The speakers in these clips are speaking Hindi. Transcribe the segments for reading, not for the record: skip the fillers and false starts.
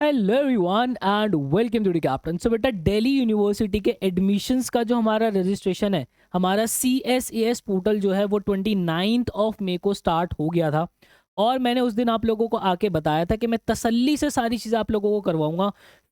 Hello everyone and welcome to the captain. So बेटा, दिल्ली यूनिवर्सिटी के एडमिशन्स का जो हमारा रजिस्ट्रेशन है, हमारा CSAS पोर्टल जो है वो 29 ऑफ मई को स्टार्ट हो गया था। और मैंने उस दिन आप लोगों को आके बताया था कि मैं तसल्ली से सारी चीज़ें आप लोगों को करवाऊंगा।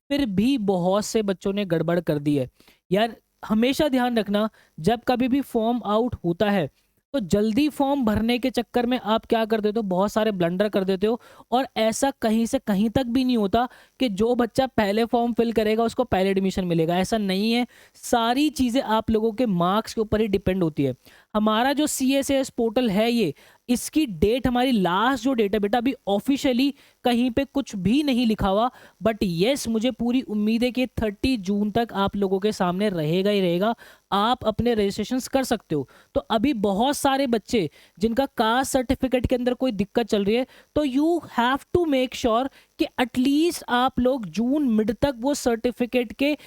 फिर भी बहुत से बच्चों ने गड़बड़ कर दी है यार। हमेशा ध्यान रखना, जब कभी भी फॉर्म आउट होता है तो जल्दी फॉर्म भरने के चक्कर में आप क्या कर देते हो, बहुत सारे ब्लंडर कर देते हो। और ऐसा कहीं से कहीं तक भी नहीं होता कि जो बच्चा पहले फॉर्म फिल करेगा उसको पहले एडमिशन मिलेगा, ऐसा नहीं है। सारी चीज़ें आप लोगों के मार्क्स के ऊपर ही डिपेंड होती है। हमारा जो CSAS पोर्टल है ये, इसकी डेट, हमारी लास्ट जो डेट है बेटा, अभी ऑफिशियली कहीं पे कुछ भी नहीं लिखा हुआ। बट यस, मुझे पूरी उम्मीद है कि 30 जून तक आप लोगों के सामने रहेगा ही रहेगा। आप अपने रजिस्ट्रेशंस कर सकते हो। तो अभी बहुत सारे बच्चे जिनका कास्ट सर्टिफिकेट के अंदर कोई दिक्कत चल रही है, तो you have to make sure कि एटलीस्ट आप लोग जून मिड तक वो सर्टिफिकेट के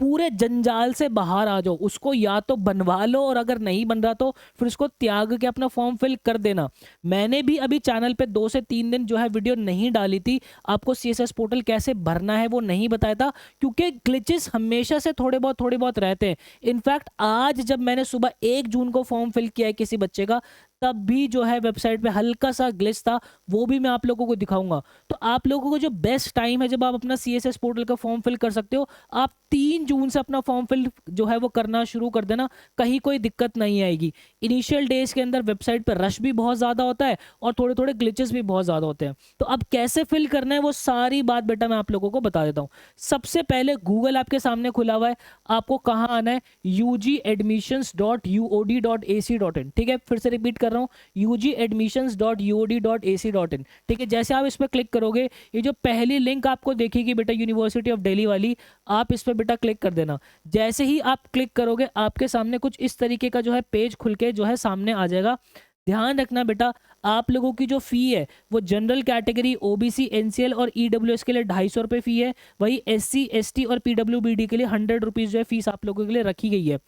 पूरे जंजाल से बाहर आ जाओ। उसको या तो बनवा लो, और अगर नहीं बन रहा तो फिर उसको त्याग के अपना फॉर्म फिल कर देना। मैंने भी अभी चैनल पे 2 से 3 दिन जो है वीडियो नहीं डाली थी। आपको CSS पोर्टल कैसे भरना है वो नहीं बताया था, क्योंकि ग्लिचेस हमेशा से थोड़े बहुत रहते हैं। इनफैक्ट आज जब मैंने सुबह 1 जून को फॉर्म फिल किया है किसी बच्चे का, तब भी जो है वेबसाइट पे हल्का सा ग्लिच था, वो भी मैं आप लोगों को दिखाऊंगा। तो आप लोगों को जो बेस्ट टाइम है जब आप अपना CSS पोर्टल का फॉर्म फिल कर सकते हो, आप 3 जून से अपना फॉर्म फिल जो है वो करना शुरू कर देना। कहीं कोई दिक्कत नहीं आएगी। इनिशियल डेज के अंदर वेबसाइट पर रश भी बहुत ज़्यादा होता है और थोड़े थोड़े ग्लिचेस भी बहुत ज़्यादा होते हैं। तो अब कैसे फिल करना है वो सारी बात बेटा मैं आप लोगों को बता देता हूँ। सबसे पहले गूगल आपके सामने खुला हुआ है। आपको कहाँ आना है? ugadmissions.uod.ac.in। ठीक है, फिर से रिपीट कर रहा हूँ, ugadmissions.uod.ac.in। ठीक है, जैसे आप इस पर क्लिक करोगे, ये जो पहली लिंक आपको देखेगी बेटा यूनिवर्सिटी ऑफ दिल्ली वाली, आप इस पर बेटा क्लिक कर देना। जैसे ही आप क्लिक करोगे, आपके सामने कुछ इस तरीके का जो है पेज खुल के जो है सामने आ जाएगा। ध्यान रखना बेटा, आप लोगों की जो फी है वो जनरल कैटेगरी, OBC, NCL और EWS के लिए 250 रुपये फी है। वही SC, ST और PWBD के लिए 100 रुपीज़ जो है फीस आप लोगों के लिए रखी गई है।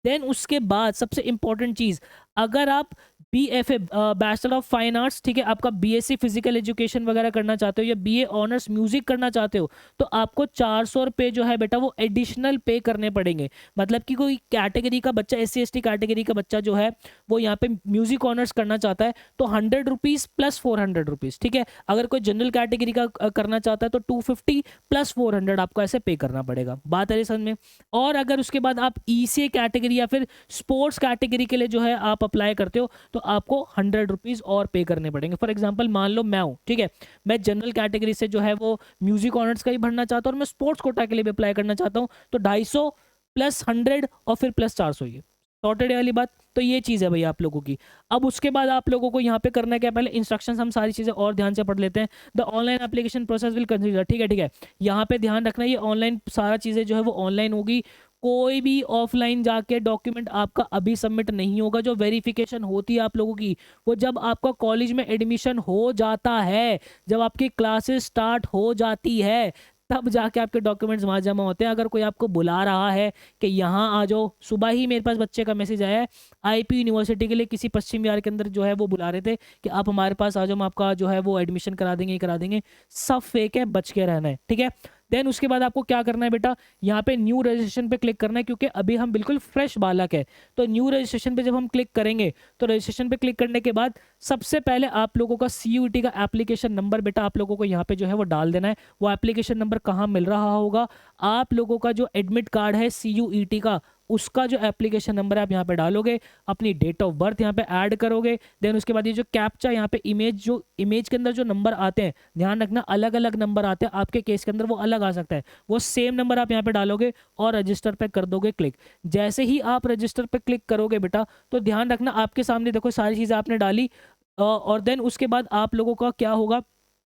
देन उसके बाद सबसे इंपॉर्टेंट चीज़, अगर आप BFA, bachelor of fine arts, ठीक है, आपका BSc फिजिकल एजुकेशन वगैरह करना चाहते हो, या BA ऑनर्स म्यूजिक करना चाहते हो, तो आपको 400 रुपये जो है बेटा वो एडिशनल पे करने पड़ेंगे। मतलब कि कोई कैटेगरी का बच्चा, SC ST कैटेगरी का बच्चा जो है वो यहाँ पे म्यूजिक ऑनर्स करना चाहता है तो 100 रुपीज़ प्लस 400 रुपीज़। ठीक है, अगर कोई जनरल कैटेगरी का करना चाहता है तो 250 प्लस 400 आपको ऐसे पे करना पड़ेगा। बात है समझ में? और अगर उसके बाद आप ECA कैटेगरी या फिर स्पोर्ट्स कैटेगरी के लिए जो है आप अप्लाई करते हो, तो आपको 100 रुपीज़ और पे करने पड़ेंगे। फॉर एग्जांपल मान लो मैं हूँ, ठीक है, मैं जनरल कैटेगरी से जो है वो म्यूजिक ऑनर्स का ही भरना चाहता हूँ और मैं स्पोर्ट्स कोटा के लिए भी अप्लाई करना चाहता हूँ, तो 250 प्लस 100 और फिर प्लस 400, ये सॉर्टेड वाली बात। तो ये चीज़ है भैया आप लोगों की। अब उसके बाद आप लोगों को यहाँ पे करना क्या, पहले इंस्ट्रक्शंस हम सारी चीज़ें और ध्यान से पढ़ लेते हैं। The online application process will consider, ठीक है ठीक है, यहाँ पे ध्यान रखना, ये ऑनलाइन सारा चीज़ें जो है वो ऑनलाइन होगी। कोई भी ऑफलाइन जाके डॉक्यूमेंट आपका अभी सबमिट नहीं होगा। जो वेरिफिकेशन होती है आप लोगों की, वो जब आपका कॉलेज में एडमिशन हो जाता है, जब आपकी क्लासेस स्टार्ट हो जाती है, तब जाके आपके डॉक्यूमेंट्स वहाँ जमा होते हैं। अगर कोई आपको बुला रहा है कि यहाँ आ जाओ, सुबह ही मेरे पास बच्चे का मैसेज आया है, IP यूनिवर्सिटी के लिए किसी पश्चिम बिहार के अंदर जो है वो बुला रहे थे कि आप हमारे पास आ जाओ, हम आपका जो है वो एडमिशन करा देंगे ही करा देंगे। सब फेक है, बच के रहना है, ठीक है। देन उसके बाद आपको क्या करना है बेटा, यहाँ पे न्यू रजिस्ट्रेशन पे क्लिक करना है, क्योंकि अभी हम बिल्कुल फ्रेश बालक है। तो न्यू रजिस्ट्रेशन पे जब हम क्लिक करेंगे, तो रजिस्ट्रेशन पे क्लिक करने के बाद सबसे पहले आप लोगों का CUET का एप्लीकेशन नंबर बेटा आप लोगों को यहाँ पे जो है वो डाल देना है। वो एप्लीकेशन नंबर कहाँ मिल रहा होगा? आप लोगों का जो एडमिट कार्ड है CUET का, उसका जो एप्लीकेशन नंबर है आप यहाँ पे डालोगे, अपनी डेट ऑफ बर्थ यहाँ पे ऐड करोगे। देन उसके बाद ये जो कैप्चा यहाँ पे इमेज के अंदर जो नंबर आते हैं, ध्यान रखना अलग अलग नंबर आते हैं, आपके केस के अंदर वो अलग आ सकता है। वो सेम नंबर आप यहाँ पे डालोगे और रजिस्टर पे कर दोगे क्लिक। जैसे ही आप रजिस्टर पे क्लिक करोगे बेटा, तो ध्यान रखना आपके सामने देखो सारी चीज़ें आपने डाली, और देन उसके बाद आप लोगों का क्या होगा,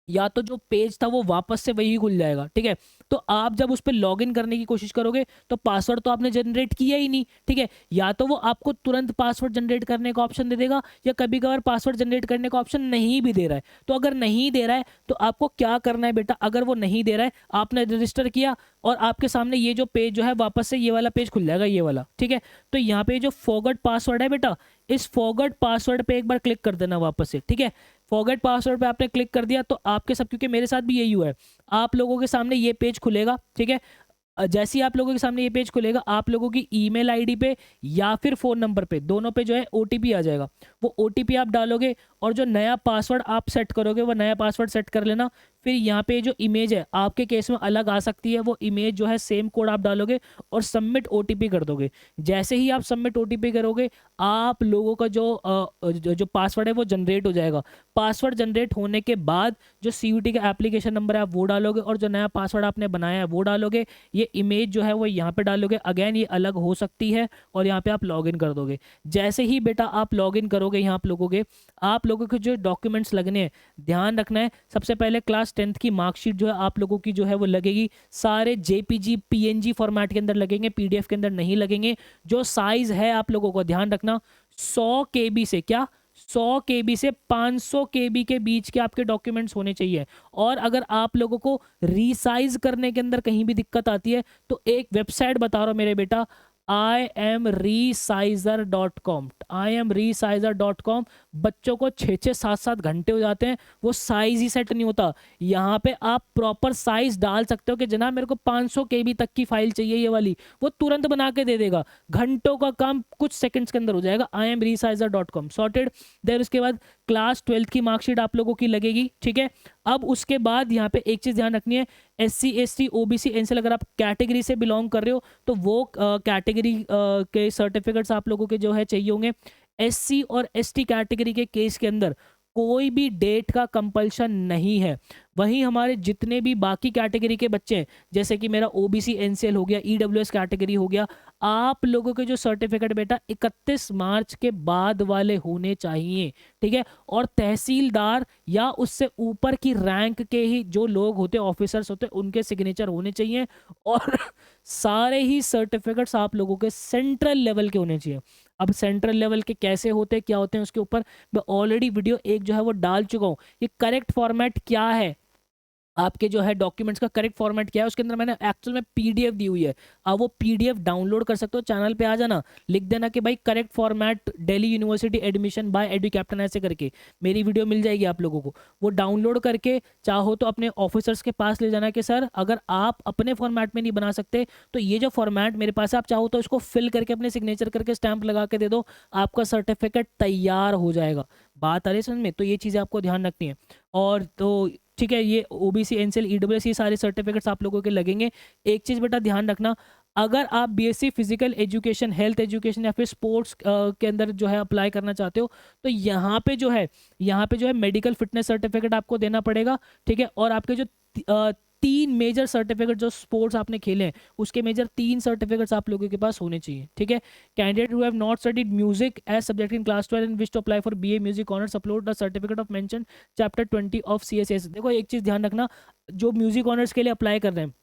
या तो जो पेज था वो वापस से वही खुल जाएगा, ठीक है। तो आप जब उस पर लॉगिन करने की कोशिश करोगे तो पासवर्ड तो आपने जनरेट किया ही नहीं, ठीक है। या तो वो आपको तुरंत पासवर्ड जनरेट करने का ऑप्शन दे देगा, या कभी कभार पासवर्ड जनरेट करने का ऑप्शन नहीं भी दे रहा है। तो अगर नहीं दे रहा है तो आपको क्या करना है बेटा, अगर वो नहीं दे रहा है, आपने रजिस्टर किया और आपके सामने ये जो पेज जो है वापस से ये वाला पेज खुल जाएगा, ये वाला, ठीक है। तो यहाँ पे जो फॉरगॉट पासवर्ड है बेटा, इस फॉरगॉट पासवर्ड पे एक बार क्लिक कर देना वापस से, ठीक है। फॉरगेट पासवर्ड पे आपने क्लिक कर दिया तो आपके सब, क्योंकि मेरे साथ भी यही हुआ है, आप लोगों के सामने ये पेज खुलेगा, ठीक है। जैसे ही आप लोगों के सामने ये पेज खुलेगा, आप लोगों की ईमेल आईडी पे या फिर फ़ोन नंबर पे, दोनों पे जो है ओटीपी आ जाएगा। वो ओटीपी आप डालोगे और जो नया पासवर्ड आप सेट करोगे वो नया पासवर्ड सेट कर लेना। फिर यहाँ पे जो इमेज है आपके केस में अलग आ सकती है, वो इमेज जो है सेम कोड आप डालोगे और सबमिट ओटीपी कर दोगे। जैसे ही आप सबमिट ओटीपी करोगे, आप लोगों का जो पासवर्ड है वो जनरेट हो जाएगा। पासवर्ड जनरेट होने के बाद जो सीयूटी का एप्लीकेशन नंबर है आप वो डालोगे और जो नया पासवर्ड आपने बनाया है वो डालोगे। ये इमेज जो है वो यहाँ पे डालोगे। अगेन ये अलग हो सकती है और यहाँ पे आप लॉगिन कर दोगे। जैसे ही बेटा आप लॉगिन करोगे, यहाँ आप लोगों के जो डॉक्यूमेंट्स लगने हैं, ध्यान रखना है, सबसे पहले क्लास 10th की मार्कशीट जो है आप लोगों की जो है वो लगेगी। सारे जेपीजी पीएनजी फॉर्मेट के अंदर लगेंगे, पीडीएफ के अंदर नहीं लगेंगे। जो साइज है आप लोगों को ध्यान रखना, 100 केबी से 100 केबी से 500 केबी के बीच के आपके डॉक्यूमेंट्स होने चाहिए। और अगर आप लोगों को रीसाइज करने के अंदर कहीं भी दिक्कत आती है तो एक वेबसाइट बता रहा हूँ मेरे बेटा, imresizer.com। imresizer.com। बच्चों को 6-7 घंटे हो जाते हैं, वो साइज ही सेट नहीं होता। यहाँ पे आप प्रॉपर साइज डाल सकते हो कि जनाब मेरे को 500 केबी तक की फाइल चाहिए ये वाली, वो तुरंत बना के दे देगा। घंटों का काम कुछ सेकंड्स के अंदर हो जाएगा। imresizer.com sorted. देन उसके बाद क्लास 12th की मार्कशीट आप लोगों की लगेगी, ठीक है। अब उसके बाद यहाँ पे एक चीज़ ध्यान रखनी है, SC ST OBC एनसीएल अगर आप कैटेगरी से बिलोंग कर रहे हो तो वो कैटेगरी के सर्टिफिकेट्स आप लोगों के जो है चाहिए होंगे। SC और ST कैटेगरी के केस के अंदर कोई भी डेट का कंपल्शन नहीं है। वहीं हमारे जितने भी बाकी कैटेगरी के बच्चे हैं, जैसे कि मेरा OBC NCL हो गया, EWS कैटेगरी हो गया, आप लोगों के जो सर्टिफिकेट बेटा 31 मार्च के बाद वाले होने चाहिए, ठीक है। और तहसीलदार या उससे ऊपर की रैंक के ही जो लोग होते, ऑफिसर्स होते, उनके सिग्नेचर होने चाहिए। और सारे ही सर्टिफिकेट्स आप लोगों के सेंट्रल लेवल के होने चाहिए। अब सेंट्रल लेवल के कैसे होते हैं, क्या होते हैं, उसके ऊपर मैं ऑलरेडी वीडियो एक जो है वो डाल चुका हूँ। ये करेक्ट फॉर्मेट क्या है, आपके जो है डॉक्यूमेंट्स का करेक्ट फॉर्मेट क्या है, उसके अंदर मैंने एक्चुअल में पीडीएफ दी हुई है। आप वो पीडीएफ डाउनलोड कर सकते हो। चैनल पे आ जाना, लिख देना कि भाई correct format Delhi university admission by edu captain, ऐसे करके मेरी वीडियो मिल जाएगी आप लोगों को। वो डाउनलोड करके चाहो तो अपने ऑफिसर्स के पास ले जाना कि सर अगर आप अपने फॉर्मेट में नहीं बना सकते तो ये जो फॉर्मेट मेरे पास है, आप चाहो तो इसको फिल करके अपने सिग्नेचर करके स्टैंप लगा के दे दो, आपका सर्टिफिकेट तैयार हो जाएगा। बात आ रही है समझ में? तो ये चीज़ें आपको ध्यान रखनी है। और तो ठीक है, ये OBC NCL EWS ये सारे सर्टिफिकेट्स आप लोगों के लगेंगे। एक चीज़ बेटा ध्यान रखना, अगर आप BSc physical education, health education या फिर स्पोर्ट्स के अंदर जो है अप्लाई करना चाहते हो तो यहाँ पे जो है मेडिकल फिटनेस सर्टिफिकेट आपको देना पड़ेगा, ठीक है। और आपके जो 3 मेजर सर्टिफिकेट जो स्पोर्ट्स आपने खेले हैं उसके मेजर 3 सर्टिफिकेट्स आप लोगों के पास होने चाहिए, ठीक है। Candidate who have not studied music as subject in class 12 and wish to apply for BA music honours upload the certificate of mention chapter 20 of CSS। देखो एक चीज़ ध्यान रखना, जो म्यूजिक ऑनर्स के लिए अप्लाई कर रहे हैं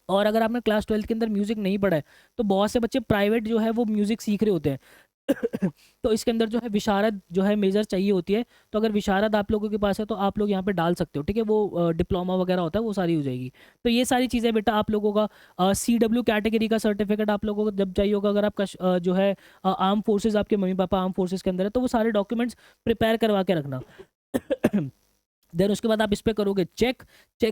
और अगर आपने क्लास 12 के अंदर म्यूजिक नहीं पढ़ा है तो बहुत से बच्चे प्राइवेट जो है वो म्यूजिक सीख रहे होते हैं। तो इसके अंदर जो है विशारद जो है मेजर चाहिए होती है। तो अगर विशारद आप लोगों के पास है तो आप लोग यहाँ पे डाल सकते हो, ठीक है। वो डिप्लोमा वगैरह होता है वो सारी हो जाएगी। तो ये सारी चीज़ें बेटा आप लोगों का CW कैटेगरी का सर्टिफिकेट आप लोगों को जब चाहिए होगा। अगर आपका जो है आर्म फोर्सेज, आपके मम्मी पापा आर्म फोर्सेज के अंदर है तो वो सारे डॉक्यूमेंट्स प्रिपेयर करवा के रखना। देन उसके बाद आप इस पर करोगे चेक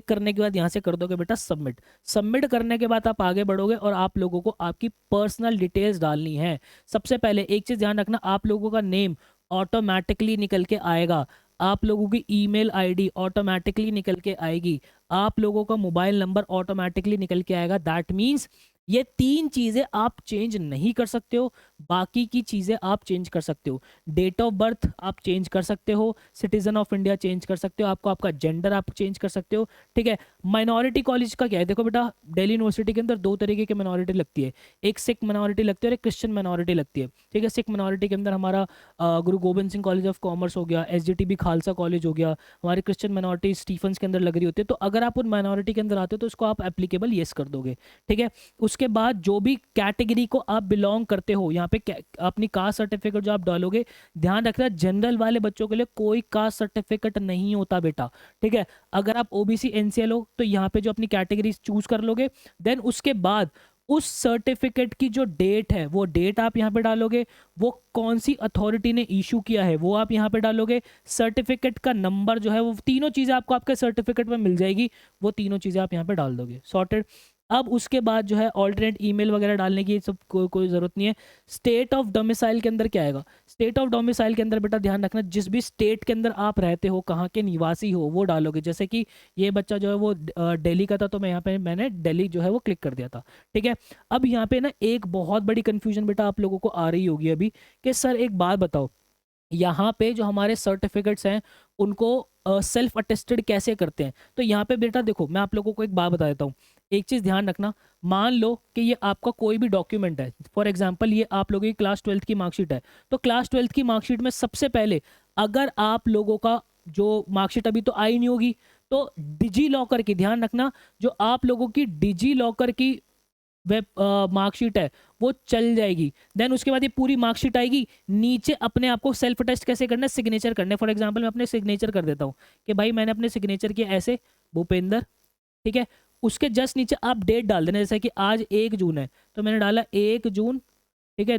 करने के बाद यहाँ से कर दोगे बेटा सबमिट करने के बाद आप आगे बढ़ोगे और आप लोगों को आपकी पर्सनल डिटेल्स डालनी है। सबसे पहले एक चीज़ ध्यान रखना, आप लोगों का नेम ऑटोमेटिकली निकल के आएगा, आप लोगों की ईमेल आईडी ऑटोमेटिकली निकल के आएगी, आप लोगों का मोबाइल नंबर ऑटोमेटिकली निकल के आएगा। दैट मीन्स ये 3 चीज़ें आप चेंज नहीं कर सकते हो, बाकी की चीज़ें आप चेंज कर सकते हो। डेट ऑफ बर्थ आप चेंज कर सकते हो, सिटीजन ऑफ इंडिया चेंज कर सकते हो, आपका जेंडर आप चेंज कर सकते हो, ठीक है। माइनॉरिटी कॉलेज का क्या है, देखो बेटा दिल्ली यूनिवर्सिटी के अंदर 2 तरीके की माइनॉरिटी लगती है, एक सिख माइनॉरिटी लगती है और एक क्रिश्चियन माइनॉरिटी लगती है, ठीक है। सिख माइनॉरिटी के अंदर हमारा Guru Gobind Singh college of commerce हो गया, SGTB खालसा कॉलेज हो गया। हमारी क्रिश्चियन माइनॉरिटी स्टीफन्स के अंदर लग रही होती है। तो अगर आप उन माइनॉरिटी के अंदर आते हो तो उसको आप एप्लीकेबल येस कर दोगे, ठीक है। उसके बाद जो भी कैटेगरी को आप बिलोंग करते हो, यहाँ पे अपनी कास्ट सर्टिफिकेट जो आप डालोगे, ध्यान रखना जनरल वाले बच्चों के लिए कोई कास्ट सर्टिफिकेट नहीं होता बेटा, ठीक है। अगर आप OBC NCL हो तो यहाँ पे जो अपनी कैटेगरी चूज कर लोगे, देन उसके बाद उस सर्टिफिकेट की जो डेट है वो डेट आप यहाँ पे डालोगे, वो कौन सी अथॉरिटी ने इशू किया है वो आप यहाँ पे डालोगे, सर्टिफिकेट का नंबर जो है वो तीनों चीज़ें आपको आपके सर्टिफिकेट में मिल जाएगी, वो तीनों चीज़ें आप यहाँ पे डाल दोगे, सॉर्टेड। अब उसके बाद जो है ऑल्टरनेट ईमेल वगैरह डालने की सब कोई ज़रूरत नहीं है। स्टेट ऑफ डोमिसाइल के अंदर क्या आएगा, स्टेट ऑफ डोमिसाइल के अंदर बेटा ध्यान रखना जिस भी स्टेट के अंदर आप रहते हो, कहाँ के निवासी हो वो डालोगे। जैसे कि ये बच्चा जो है वो दिल्ली का था, तो मैं यहाँ पे मैंने दिल्ली जो है वो क्लिक कर दिया था, ठीक है। अब यहाँ पे ना एक बहुत बड़ी कंफ्यूजन बेटा आप लोगों को आ रही होगी अभी कि सर एक बात बताओ, यहाँ पे जो हमारे सर्टिफिकेट्स हैं उनको सेल्फ अटेस्टेड कैसे करते हैं। तो यहाँ पे बेटा देखो मैं आप लोगों को एक बात बता देता हूँ, एक चीज़ ध्यान रखना। मान लो कि ये आपका कोई भी डॉक्यूमेंट है, फॉर एग्जांपल ये आप लोगों की क्लास 12th की मार्कशीट है, तो क्लास 12th की मार्कशीट में सबसे पहले अगर आप लोगों का जो मार्कशीट अभी तो आई नहीं होगी, तो डिजी लॉकर की ध्यान रखना, जो आप लोगों की डिजी लॉकर की वेब मार्कशीट है वो चल जाएगी। देन उसके बाद ये पूरी मार्कशीट आएगी, नीचे अपने आप को सेल्फ टेस्ट कैसे करना है, सिग्नेचर करने। फॉर एग्जांपल मैं अपने सिग्नेचर कर देता हूँ कि भाई मैंने अपने सिग्नेचर किया ऐसे भूपेंद्र, ठीक है। उसके जस्ट नीचे आप डेट डाल देना, जैसे कि आज 1 जून है तो मैंने डाला 1 जून, ठीक है,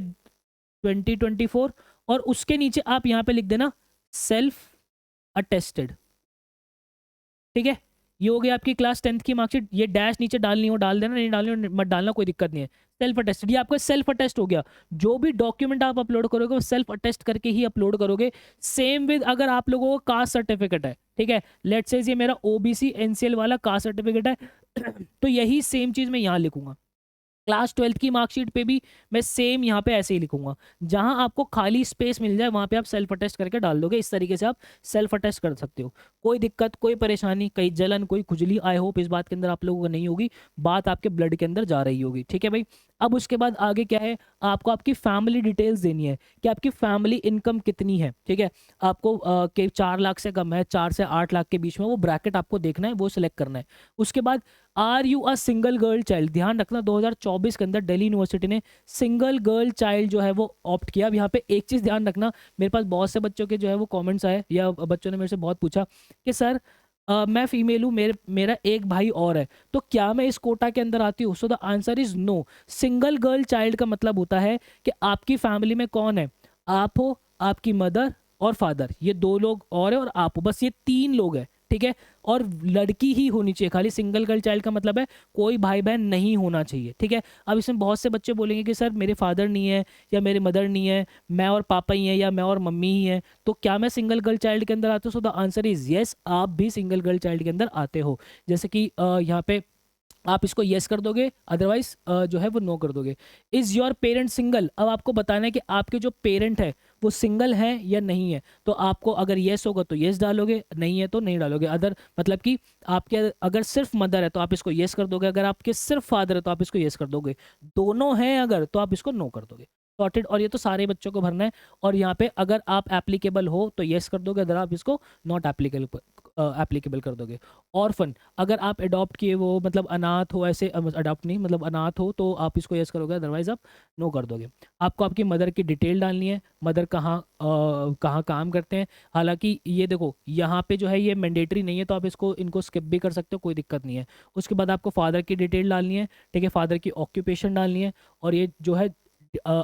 2024। और उसके नीचे आप यहाँ पे लिख देना सेल्फ अटेस्टेड, ठीक है। ये हो गया आपकी क्लास 10th की मार्कशीट। ये डैश नीचे डालनी हो डाल देना, नहीं डालनी हो मत डालना, कोई दिक्कत नहीं है। सेल्फ अटेस्टेड, ये आपका सेल्फ अटेस्ट हो गया। जो भी डॉक्यूमेंट आप अपलोड करोगे वो सेल्फ अटेस्ट करके ही अपलोड करोगे। सेम विद अगर आप लोगों को कास्ट सर्टिफिकेट है, ठीक है, लेट्स से ये मेरा ओबीसी एनसीएल वाला कास्ट सर्टिफिकेट है तो यही सेम चीज़ मैं यहाँ लिखूंगा। क्लास 12th की मार्कशीट पे भी मैं सेम यहाँ पे ऐसे ही लिखूंगा। जहां आपको खाली स्पेस मिल जाए वहां पे आप सेल्फ अटेस्ट करके डाल दोगे। इस तरीके से आप सेल्फ अटेस्ट कर सकते हो। कोई दिक्कत, कोई परेशानी, कहीं जलन, कोई खुजली, आई होप इस बात के अंदर आप लोगों को नहीं होगी, बात आपके ब्लड के अंदर जा रही होगी, ठीक है भाई। अब उसके बाद आगे क्या है, आपको आपकी फैमिली डिटेल्स देनी है कि आपकी फैमिली इनकम कितनी है, ठीक है। आपको कि 4 लाख से कम है, 4 से 8 लाख के बीच में, वो ब्रैकेट आपको देखना है, वो सिलेक्ट करना है। उसके बाद are you a single girl child, ध्यान रखना 2024 के अंदर दिल्ली यूनिवर्सिटी ने सिंगल गर्ल चाइल्ड जो है वो ऑप्ट किया। अब यहाँ पे एक चीज़ ध्यान रखना, मेरे पास बहुत से बच्चों के जो है वो कमेंट्स आए या बच्चों ने मेरे से बहुत पूछा कि सर मैं फीमेल हूँ, मेरा एक भाई और है, तो क्या मैं इस कोटा के अंदर आती हूँ। So the answer is no. Single girl child का मतलब होता है कि आपकी फैमिली में कौन है, आप हो, आपकी मदर और फादर, ये 2 लोग और है, और आप हो, बस ये 3 लोग हैं, ठीक है। और लड़की ही होनी चाहिए, खाली सिंगल गर्ल चाइल्ड का मतलब है कोई भाई बहन नहीं होना चाहिए, ठीक है। अब इसमें बहुत से बच्चे बोलेंगे कि सर मेरे फादर नहीं है या मेरे मदर नहीं है, मैं और पापा ही हैं या मैं और मम्मी ही हैं, तो क्या मैं सिंगल गर्ल चाइल्ड के अंदर आता हूँ। So the answer is yes, आप भी सिंगल गर्ल चाइल्ड के अंदर आते हो। जैसे कि यहाँ पे आप इसको यस कर दोगे, अदरवाइज जो है वो नो कर दोगे। इज योर पेरेंट सिंगल, अब आपको बताना है कि आपके जो पेरेंट है वो सिंगल है या नहीं है। तो आपको अगर यस होगा तो यस डालोगे, नहीं है तो नहीं डालोगे। अदर मतलब कि आपके अगर सिर्फ मदर है तो आप इसको यस कर दोगे, अगर आपके सिर्फ फादर है तो आप इसको यस कर दोगे, दोनों हैं अगर तो आप इसको नो कर दोगे। सॉर्टेड। और ये तो सारे बच्चों को भरना है। और यहाँ पे अगर आप एप्लीकेबल हो तो यस कर दोगे, अगर आप इसको नॉट एप्लीकेबल कर दोगे। ऑर्फन, अगर आप अडॉप्ट किए वो मतलब अनाथ हो, ऐसे अडॉप्ट नहीं मतलब अनाथ हो, तो आप इसको यस करोगे, अदरवाइज आप नो कर दोगे। आपको आपकी मदर की डिटेल डालनी है, मदर कहाँ काम करते हैं। हालांकि ये देखो यहाँ पे जो है ये मैंडेटरी नहीं है, तो आप इनको स्किप भी कर सकते हो, कोई दिक्कत नहीं है। उसके बाद आपको फादर की डिटेल डालनी है, ठीक है, फादर की ऑक्यूपेशन डालनी है। और ये जो है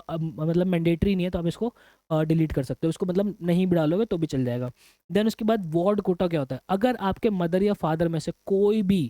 मतलब मैंडेटरी नहीं है, तो आप इसको डिलीट कर सकते हो, उसको मतलब नहीं भी डालोगे तो भी चल जाएगा। देन उसके बाद वार्ड कोटा क्या होता है, अगर आपके मदर या फादर में से कोई भी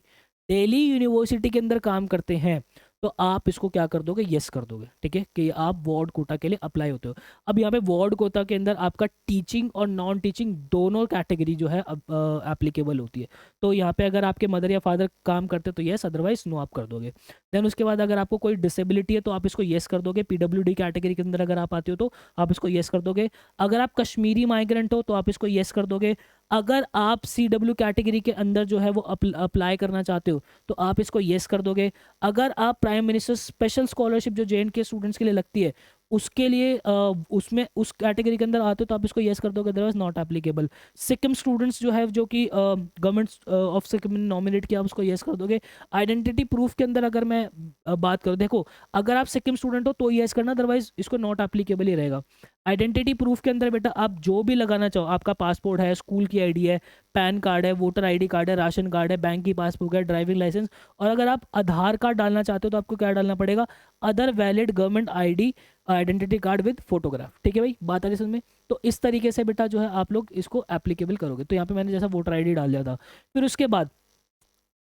दिल्ली यूनिवर्सिटी के अंदर काम करते हैं तो आप इसको क्या कर दोगे, यस कर दोगे, ठीक है, कि आप वार्ड कोटा के लिए अप्लाई होते हो। अब यहाँ पे वार्ड कोटा के अंदर आपका टीचिंग और नॉन टीचिंग दोनों कैटेगरी जो है एप्लीकेबल होती है। तो यहाँ पे अगर आपके मदर या फादर काम करते हैं तो यस, अदरवाइज नो आप कर दोगे। देन उसके बाद अगर आपको कोई डिसेबिलिटी है तो आप इसको यस कर दोगे। पीडब्ल्यूडी कैटेगरी के अंदर अगर आप आते हो तो आप इसको यस कर दोगे। अगर आप कश्मीरी माइग्रेंट हो तो आप इसको यस कर दोगे। अगर आप CW कैटेगरी के अंदर जो है वो अप्लाई करना चाहते हो तो आप इसको यस कर दोगे। अगर आप प्राइम मिनिस्टर स्पेशल स्कॉलरशिप जो JNK स्टूडेंट्स के लिए लगती है उसके लिए उसमें उस कैटेगरी के अंदर आते हो तो आप इसको यस कर दोगे, otherwise not applicable. Sikkim students जो है जो कि गवर्नमेंट ऑफ सिक्किम ने नॉमिनेट किया, आप उसको यस कर दोगे। आइडेंटिटी प्रूफ के अंदर अगर मैं बात करूँ, देखो अगर आप सिक्किम स्टूडेंट हो तो यस करना, अदरवाइज इसको नॉट एप्लीकेबल ही रहेगा। आइडेंटिटी प्रूफ के अंदर बेटा आप जो भी लगाना चाहो, आपका पासपोर्ट है, स्कूल की आईडी है, पैन कार्ड है, वोटर आईडी कार्ड है, राशन कार्ड है, बैंक की पासबुक है, ड्राइविंग लाइसेंस, और अगर आप आधार कार्ड डालना चाहते हो तो आपको क्या डालना पड़ेगा, other valid government ID identity card with photograph. ठीक है भाई, बात आ रही है समझ में। तो इस तरीके से बेटा जो है आप लोग इसको एप्लीकेबल करोगे। तो यहाँ पे मैंने जैसा वोटर आईडी डाल दिया था। फिर उसके बाद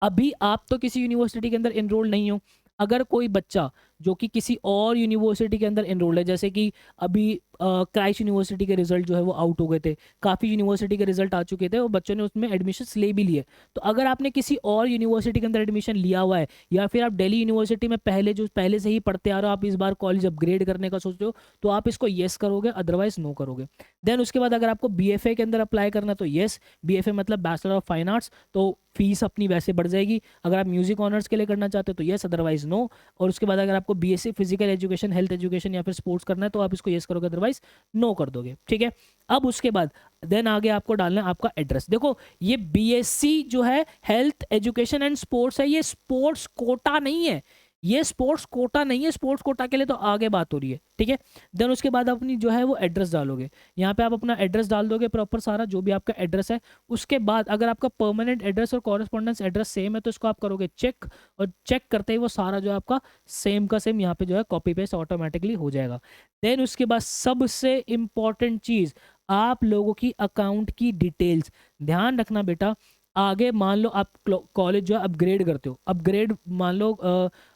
अभी आप तो किसी यूनिवर्सिटी के अंदर एनरोल नहीं हो, अगर कोई बच्चा जो कि किसी और यूनिवर्सिटी के अंदर एनरोल्ड है, जैसे कि अभी क्राइस्ट यूनिवर्सिटी के रिजल्ट जो है वो आउट हो गए थे, काफ़ी यूनिवर्सिटी के रिजल्ट आ चुके थे और बच्चों ने उसमें एडमिशन ले भी लिए। तो अगर आपने किसी और यूनिवर्सिटी के अंदर एडमिशन लिया हुआ है, या फिर आप दिल्ली यूनिवर्सिटी में पहले से ही पढ़ते आ रहे हो, आप इस बार कॉलेज अपग्रेड करने का सोच रहे हो, तो आप इसको येस करोगे, अदरवाइज नो करोगे। देन उसके बाद अगर आपको बीएफए के अंदर अप्लाई करना है तो येस, बीएफए मतलब बैचलर ऑफ फाइन आर्ट्स, तो फीस अपनी वैसे बढ़ जाएगी। अगर आप म्यूजिक ऑनर्स के लिए करना चाहते हो तो येस, अदरवाइज नो। और उसके बाद अगर आपको BSc physical education, health education या फिर स्पोर्ट्स करना है तो आप इसको येस करोगे, अदरवाइज नो कर दोगे। ठीक है, अब उसके बाद देन आगे आपको डालना है आपका एड्रेस। देखो ये बीएससी जो है हेल्थ एजुकेशन एंड स्पोर्ट्स है, ये स्पोर्ट्स कोटा नहीं है, ये स्पोर्ट्स कोटा नहीं है। स्पोर्ट्स कोटा के लिए तो आगे बात हो रही है। ठीक है, देन उसके बाद अपनी जो है वो एड्रेस डालोगे। यहाँ पे आप अपना एड्रेस डाल दोगे प्रॉपर सारा, जो भी आपका एड्रेस है। उसके बाद अगर आपका परमानेंट एड्रेस और कॉरेस्पॉन्डेंस एड्रेस सेम है तो इसको आप करोगे चेक, और चेक करते ही वो सारा जो है आपका सेम का सेम यहाँ पे जो है कॉपी पेस्ट ऑटोमेटिकली हो जाएगा। देन उसके बाद सबसे इंपॉर्टेंट चीज़, आप लोगों की अकाउंट की डिटेल्स ध्यान रखना बेटा। आगे मान लो आप कॉलेज जो है अपग्रेड करते हो, अपग्रेड मान लो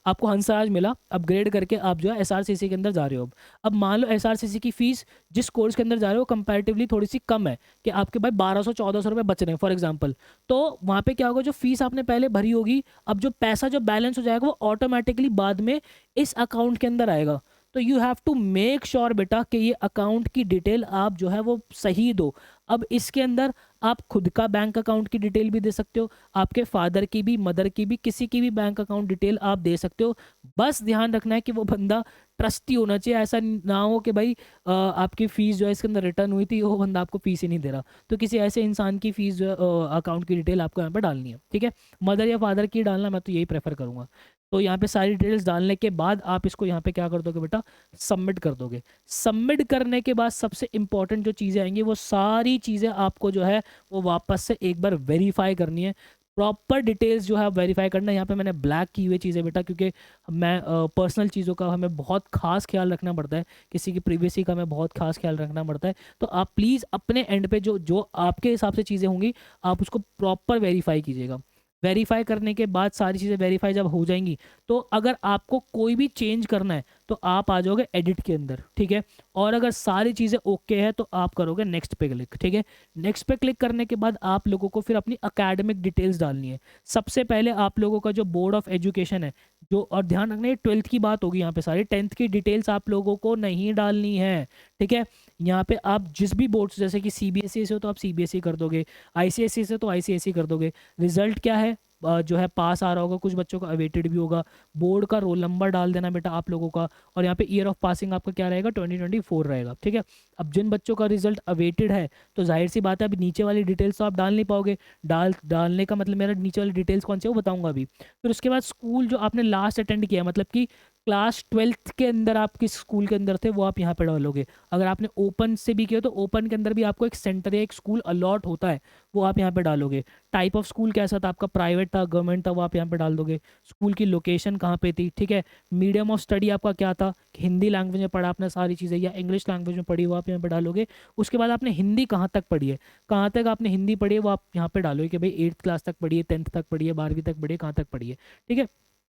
आपको हंसराज मिला, अपग्रेड करके आप जो है एसआरसीसी के अंदर जा रहे हो। अब मान लो एसआरसीसी की फीस जिस कोर्स के अंदर जा रहे हो कंपैरेटिवली थोड़ी सी कम है, कि आपके भाई 1200-1400 रुपये बच रहे हैं फॉर एग्जांपल। तो वहाँ पे क्या होगा, जो फीस आपने पहले भरी होगी, अब जो पैसा जो बैलेंस हो जाएगा वो ऑटोमेटिकली बाद में इस अकाउंट के अंदर आएगा। तो you have to make sure बेटा कि ये अकाउंट की डिटेल आप जो है वो सही दो। अब इसके अंदर आप खुद का बैंक अकाउंट की डिटेल भी दे सकते हो, आपके फादर की भी, मदर की भी, किसी की भी बैंक अकाउंट डिटेल आप दे सकते हो। बस ध्यान रखना है कि वो बंदा ट्रस्टी होना चाहिए। ऐसा ना हो कि भाई आपकी फ़ीस जो है इसके अंदर रिटर्न हुई थी, वो बंदा आपको फीस ही नहीं दे रहा। तो किसी ऐसे इंसान की फ़ीस जो है अकाउंट की डिटेल आपको यहाँ पर डालनी है। ठीक है, मदर या फादर की डालना, मैं तो यही प्रेफर करूँगा। तो यहाँ पे सारी डिटेल्स डालने के बाद आप इसको यहाँ पे क्या कर दोगे बेटा, सबमिट कर दोगे। सबमिट करने के बाद सबसे इंपॉर्टेंट जो चीज़ें आएंगी वो सारी चीज़ें आपको जो है वो वापस से एक बार वेरीफाई करनी है। प्रॉपर डिटेल्स जो है वेरीफाई करना है। यहाँ पे मैंने ब्लैक की हुई चीज़ें बेटा, क्योंकि मैं पर्सनल चीज़ों का हमें बहुत खास ख्याल रखना पड़ता है, किसी की प्रिवेसी का हमें बहुत खास ख्याल रखना पड़ता है। तो आप प्लीज़ अपने एंड पे जो जो आपके हिसाब से चीज़ें होंगी आप उसको प्रॉपर वेरीफाई कीजिएगा। वेरीफाई करने के बाद सारी चीज़ें वेरीफाई जब हो जाएंगी तो अगर आपको कोई भी चेंज करना है तो आप आ जाओगे एडिट के अंदर। ठीक है, और अगर सारी चीज़ें ओके है तो आप करोगे नेक्स्ट पे क्लिक। ठीक है, नेक्स्ट पे क्लिक करने के बाद आप लोगों को फिर अपनी अकेडमिक डिटेल्स डालनी है। सबसे पहले आप लोगों का जो बोर्ड ऑफ एजुकेशन है, जो, और ध्यान रखना ये 12th की बात होगी यहाँ पे, सारी 10th की डिटेल्स आप लोगों को नहीं डालनी है। ठीक है, यहाँ पे आप जिस भी बोर्ड से, जैसे कि सीबीएसई से हो तो आप सीबीएसई कर दोगे, आईसीएसई से तो आईसीएसई कर दोगे। रिजल्ट क्या है, जो है पास आ रहा होगा, कुछ बच्चों का अवेटेड भी होगा। बोर्ड का रोल नंबर डाल देना बेटा आप लोगों का, और यहाँ पे ईयर ऑफ पासिंग आपका क्या रहेगा, 2024 रहेगा। ठीक है, अब जिन बच्चों का रिजल्ट अवेटेड है तो जाहिर सी बात है अभी नीचे वाली डिटेल्स तो आप डाल नहीं पाओगे। डालने का मतलब मेरा नीचे वाली डिटेल्स कौन सी है वो बताऊंगा अभी। फिर उसके बाद स्कूल जो आपने लास्ट अटेंड किया, मतलब कि क्लास 12th के अंदर आप किस स्कूल के अंदर थे वो आप यहाँ पे डालोगे। अगर आपने ओपन से भी किया तो ओपन के अंदर भी आपको एक सेंटर या एक स्कूल अलॉट होता है, वो आप यहाँ पे डालोगे। टाइप ऑफ स्कूल कैसा था आपका, प्राइवेट था, गवर्नमेंट था, वो आप यहाँ पे डाल दोगे। स्कूल की लोकेशन कहाँ पे थी। ठीक है, मीडियम ऑफ स्टडी आपका क्या था, हिंदी लैंग्वेज में पढ़ा आपने सारी चीज़ें या इंग्लिश लैंग्वेज में पढ़ी, वो आप यहाँ पे डालोगे। उसके बाद आपने हिंदी कहाँ तक पढ़ी है, कहाँ तक आपने हिंदी पढ़ी है वो आप यहाँ पे डालोगे कि भाई 8th क्लास तक पढ़ी है, 10th तक पढ़ी है, 12वीं तक पढ़ी है, कहाँ तक पढ़ी है। ठीक है,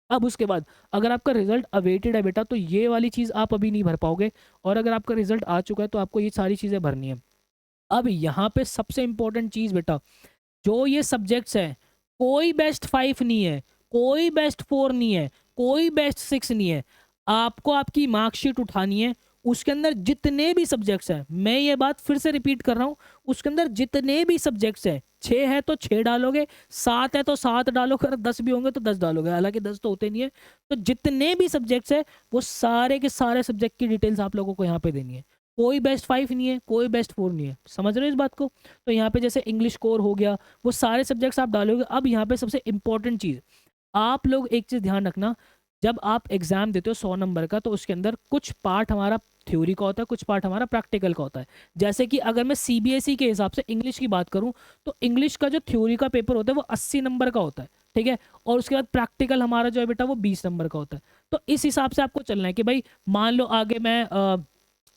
अब उसके बाद अगर आपका रिजल्ट अवेटेड है बेटा तो ये वाली चीज़ आप अभी नहीं भर पाओगे, और अगर आपका रिजल्ट आ चुका है तो आपको ये सारी चीज़ें भरनी है। अब यहाँ पे सबसे इंपॉर्टेंट चीज़ बेटा, जो ये सब्जेक्ट्स हैं, कोई बेस्ट 5 नहीं है, कोई बेस्ट 4 नहीं है, कोई बेस्ट 6 नहीं है। आपको आपकी मार्कशीट उठानी है, उसके अंदर जितने भी सब्जेक्ट्स हैं, मैं ये बात फिर से रिपीट कर रहा हूँ, उसके अंदर जितने भी सब्जेक्ट्स हैं, 6 है तो 6 डालोगे, 7 है तो 7 डालोगे, अगर 10 भी होंगे तो 10 डालोगे, हालांकि 10 तो होते नहीं है। तो जितने भी सब्जेक्ट्स हैं वो सारे के सारे सब्जेक्ट की डिटेल्स आप लोगों को यहाँ पे देनी है। कोई बेस्ट 5 नहीं है, कोई बेस्ट 4 नहीं है, समझ रहे हो इस बात को। तो यहाँ पे जैसे इंग्लिश कोर हो गया, वो सारे सब्जेक्ट्स आप डालोगे। अब यहाँ पे सबसे इंपॉर्टेंट चीज़, आप लोग एक चीज़ ध्यान रखना, जब आप एग्जाम देते हो 100 नंबर का, तो उसके अंदर कुछ पार्ट हमारा थ्योरी का होता है, कुछ पार्ट हमारा प्रैक्टिकल का होता है। जैसे कि अगर मैं सीबीएसई के हिसाब से इंग्लिश की बात करूं, तो इंग्लिश का जो थ्योरी का पेपर होता है वो 80 नंबर का होता है, ठीक है। और उसके बाद प्रैक्टिकल हमारा जो है बेटा वो 20 नंबर का होता है। तो इस हिसाब से आपको चलना है कि भाई मान लो आगे मैं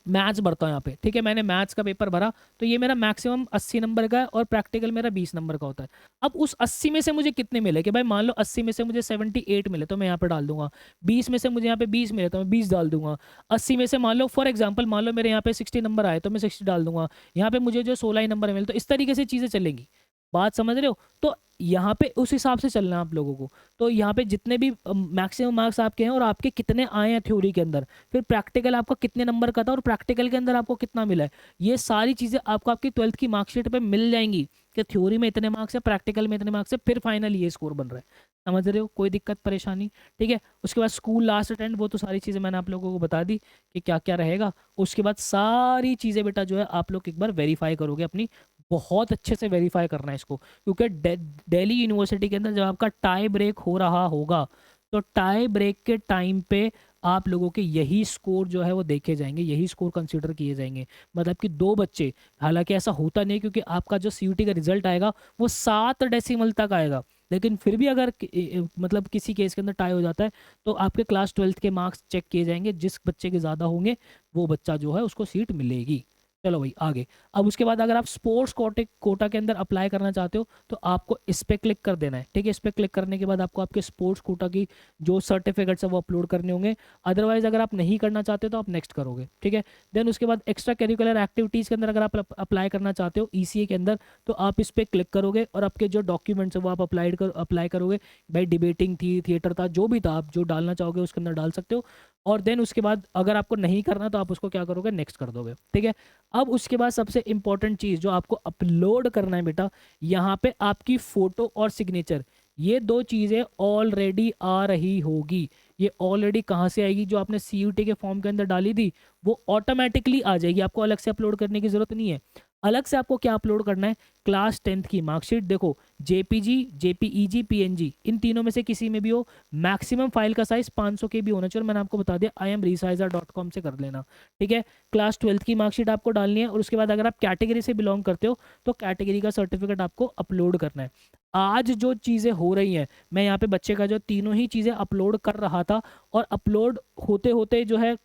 मैथ्स भरता हूँ यहाँ पे, ठीक है, मैंने मैथ्स का पेपर भरा, तो ये मेरा मैक्सिमम 80 नंबर का है और प्रैक्टिकल मेरा 20 नंबर का होता है। अब उस 80 में से मुझे कितने मिले, कि भाई मान लो 80 में से मुझे 78 मिले तो मैं यहाँ पे डाल दूंगा, 20 में से मुझे यहाँ पे 20 मिले तो मैं 20 डाल दूंगा, 80 में से मान लो फॉर एग्जाम्पल मान लो मेरे यहाँ पे 60 नंबर आए तो मैं 60 डाल दूंगा, यहाँ पे मुझे जो 16 ही नंबर मिले, तो इस तरीके से चीज़ें चलेंगी। बात समझ रहे हो? तो यहाँ पे उस हिसाब से चलना है आप लोगों को। तो यहाँ पे जितने भी मैक्सिमम मार्क्स आपके हैं और आपके कितने आए हैं थ्योरी के अंदर, फिर प्रैक्टिकल आपका कितने नंबर का था और प्रैक्टिकल के अंदर आपको कितना मिला है, ये सारी चीज़ें आपको आपकी 12th की मार्कशीट पे मिल जाएंगी कि थ्योरी में इतने मार्क्स है, प्रैक्टिकल में इतने मार्क्स है, फिर फाइनल ये स्कोर बन रहा है। समझ रहे हो? कोई दिक्कत परेशानी? ठीक है। उसके बाद स्कूल लास्ट अटेंड, वो तो सारी चीज़ें मैंने आप लोगों को बता दी कि क्या क्या रहेगा। उसके बाद सारी चीज़ें बेटा जो है आप लोग एक बार वेरीफाई करोगे अपनी, बहुत अच्छे से वेरीफाई करना है इसको, क्योंकि दिल्ली यूनिवर्सिटी के अंदर जब आपका टाई ब्रेक हो रहा होगा, तो टाई ब्रेक के टाइम पे आप लोगों के यही स्कोर जो है वो देखे जाएंगे, यही स्कोर कंसीडर किए जाएंगे। मतलब कि दो बच्चे, हालांकि ऐसा होता नहीं क्योंकि आपका जो सीयूटी का रिजल्ट आएगा वो 7 डेसिमल तक आएगा, लेकिन फिर भी अगर मतलब किसी केस के अंदर टाई हो जाता है तो आपके क्लास 12th के मार्क्स चेक किए जाएंगे, जिस बच्चे के ज़्यादा होंगे वो बच्चा जो है उसको सीट मिलेगी। चलो भाई आगे। अब उसके बाद अगर आप स्पोर्ट्स कोटा के अंदर अप्लाई करना चाहते हो तो आपको इस पे क्लिक कर देना है, ठीक है। इस पे क्लिक करने के बाद आपको आपके स्पोर्ट्स कोटा की जो सर्टिफिकेट्स है वो अपलोड करने होंगे। अदरवाइज अगर आप नहीं करना चाहते तो आप नेक्स्ट करोगे, ठीक है। देन उसके बाद एक्स्ट्रा करिकुलर एक्टिविटीज़ के अंदर अगर आप अप्लाई करना चाहते हो ईसीए के अंदर, तो आप इस पर क्लिक करोगे और आपके जो डॉक्यूमेंट्स है वो आप अप्लाई करोगे। भाई डिबेटिंग थी, थिएटर था, जो भी था, आप जो डालना चाहोगे उसके अंदर डाल सकते हो। और देन उसके बाद अगर आपको नहीं करना तो आप उसको क्या करोगे, नेक्स्ट कर दोगे, ठीक है। अब उसके बाद सबसे इंपॉर्टेंट चीज़ जो आपको अपलोड करना है बेटा, यहाँ पे आपकी फोटो और सिग्नेचर, ये दो चीज़ें ऑलरेडी आ रही होगी। ये ऑलरेडी कहाँ से आएगी, जो आपने सीयूटी के फॉर्म के अंदर डाली थी वो ऑटोमेटिकली आ जाएगी, आपको अलग से अपलोड करने की जरूरत नहीं है। अलग से आपको क्या अपलोड करना है, क्लास 10th की मार्कशीट। देखो जेपीजी, जेपीईजी, पीएनजी, इन तीनों में से किसी में भी हो, मैक्सिमम फाइल का साइज 500 के भी होना चाहिए। और मैंने आपको बता दिया imresizer.com से कर लेना, ठीक है। क्लास 12th की मार्कशीट आपको डालनी है और उसके बाद अगर आप कैटेगरी से बिलोंग करते हो तो कैटेगरी का सर्टिफिकेट आपको अपलोड करना है। आज जो चीज़ें हो रही हैं, मैं यहाँ पे बच्चे का जो तीनों ही चीज़ें अपलोड कर रहा था और अपलोड होते होते जो है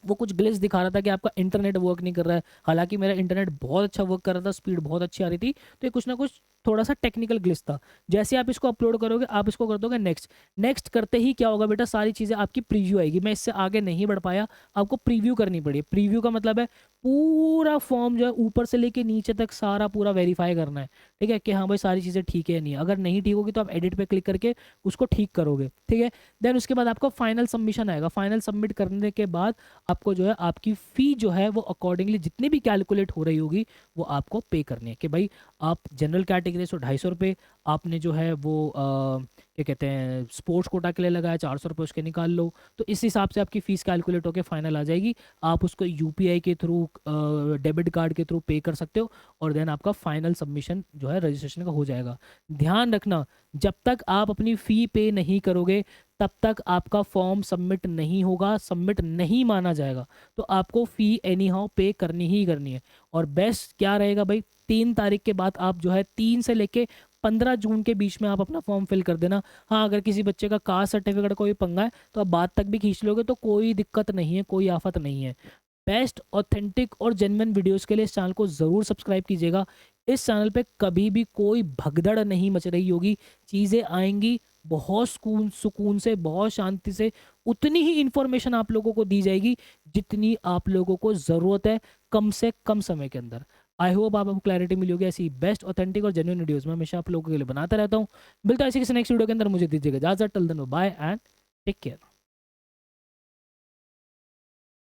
वो कुछ ग्लिच दिखा रहा था कि आपका इंटरनेट वर्क नहीं कर रहा है। हालांकि मेरा इंटरनेट बहुत अच्छा वर्क कर रहा था, स्पीड बहुत अच्छी आ रही थी, तो ये कुछ ना कुछ थोड़ा सा टेक्निकल ग्लिच था। जैसे आप इसको अपलोड करोगे, आप इसको कर दोगे नेक्स्ट। नेक्स्ट करते ही क्या होगा बेटा, सारी चीज़ें आपकी प्रीव्यू आएगी। मैं इससे आगे नहीं बढ़ पाया, आपको प्रीव्यू करनी पड़ी। प्रीव्यू का मतलब है पूरा फॉर्म जो है ऊपर से लेके नीचे तक सारा पूरा वेरीफाई करना है, ठीक है, कि हाँ भाई सारी चीज़ें ठीक है या नहीं। अगर नहीं ठीक होगी तो आप एडिट पे क्लिक करके उसको ठीक करोगे, ठीक है। देन उसके बाद आपको फाइनल सबमिशन आएगा। फाइनल सबमिट करने के बाद आपको जो है आपकी फ़ी जो है वो अकॉर्डिंगली जितनी भी कैलकुलेट हो रही होगी वो आपको पे करनी है। कि भाई आप जनरल कैटेगरी से 250 रुपये, आपने जो है वो क्या कहते हैं स्पोर्ट्स कोटा के लिए लगाया 400 रुपये, उसके निकाल लो। तो इस हिसाब से आपकी फ़ीस कैलकुलेट होकर फाइनल आ जाएगी। आप उसको यूपीआई के थ्रू, डेबिट कार्ड के थ्रू पे कर सकते हो और देन आपका फाइनल सबमिशन जो है रजिस्ट्रेशन का हो जाएगा। ध्यान रखना, जब तक आप अपनी फ़ी पे नहीं करोगे तब तक आपका फॉर्म सबमिट नहीं होगा, सबमिट नहीं माना जाएगा। तो आपको फ़ी एनी हाउ पे करनी ही करनी है। और बेस्ट क्या रहेगा भाई, 3 तारीख के बाद आप जो है 3 से लेके 15 जून के बीच में आप अपना फॉर्म फिल कर देना। हाँ, अगर किसी बच्चे का कास्ट सर्टिफिकेट कोई पंगा है तो आप बाद तक भी खींच लोगे तो कोई दिक्कत नहीं है, कोई आफत नहीं है। बेस्ट ऑथेंटिक और जेन्युइन वीडियोस के लिए इस चैनल को ज़रूर सब्सक्राइब कीजिएगा। इस चैनल पे कभी भी कोई भगदड़ नहीं मच रही होगी, चीज़ें आएंगी बहुत सुकून सुकून से, बहुत शांति से। उतनी ही इंफॉर्मेशन आप लोगों को दी जाएगी जितनी आप लोगों को ज़रूरत है, कम से कम समय के अंदर। आई होप आपको क्लैरिटी मिली होगी। ऐसी बेस्ट ऑथेंटिक और जेन्युइन वीडियोस मैं हमेशा आप लोगों के लिए बनाता रहता हूँ। मिलता है ऐसे किसी नेक्स्ट वीडियो के अंदर, मुझे दीजिएगा इजाजत। Till then bye and take care.